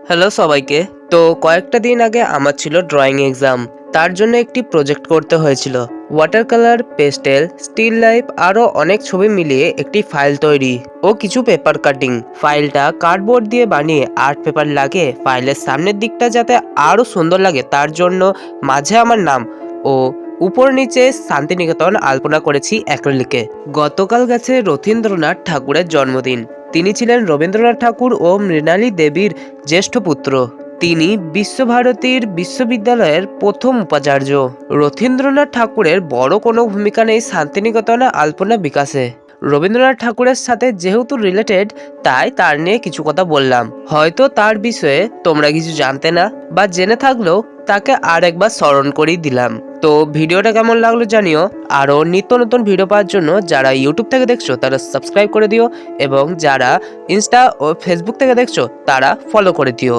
Hello সবাইকে। তো কয়েকটা দিন আগে আমার ছিল ড্রয়িং এক্সাম। তার জন্য একটি প্রজেক্ট করতে হয়েছিল। Water colour, pastel, still life আরও অনেক ছবি মিলিয়ে একটি ফাইল তৈরি ও কিছু পেপার কাটিং। ফাইলটা কার্ডবোর্ড দিয়ে বানিয়ে আর্ট পেপার লাগিয়ে ফাইলের সামনের দিকটা যাতে আরও সুন্দর লাগে তার জন্য মাঝে আমার নাম ও উপর নিচে শান্তিনিকেতন আলপনা করেছি অ্যাক্রিলিকে। গতকাল গেছে রথীন্দ্রনাথ ঠাকুরের জন্মদিন। তিনি ছিলেন রবীন্দ্রনাথ ঠাকুর ও মৃণালী দেবীর জ্যেষ্ঠ পুত্র। তিনি বিশ্বভারতীর বিশ্ববিদ্যালয়ের প্রথম উপাচার্য। রথীন্দ্রনাথ ঠাকুরের বড় কোনো ভূমিকা নেই শান্তিনিকেতনে আলপনা বিকাশে। রবীন্দ্রনাথ ঠাকুরের সাথে যেহেতু রিলেটেড, তাই তার নিয়ে কিছু কথা বললাম। হয়তো তার বিষয়ে তোমরা কিছু জানতে না, বা জেনে থাকলেও তাকে আর একবার স্মরণ করেই দিলাম। তো ভিডিওটা কেমন লাগলো জানিও। আরও নিত্য নতুন ভিডিও পাওয়ার জন্য যারা ইউটিউব থেকে দেখছো তারা সাবস্ক্রাইব করে দিও, এবং যারা ইনস্টা ও ফেসবুক থেকে দেখছো তারা ফলো করে দিও।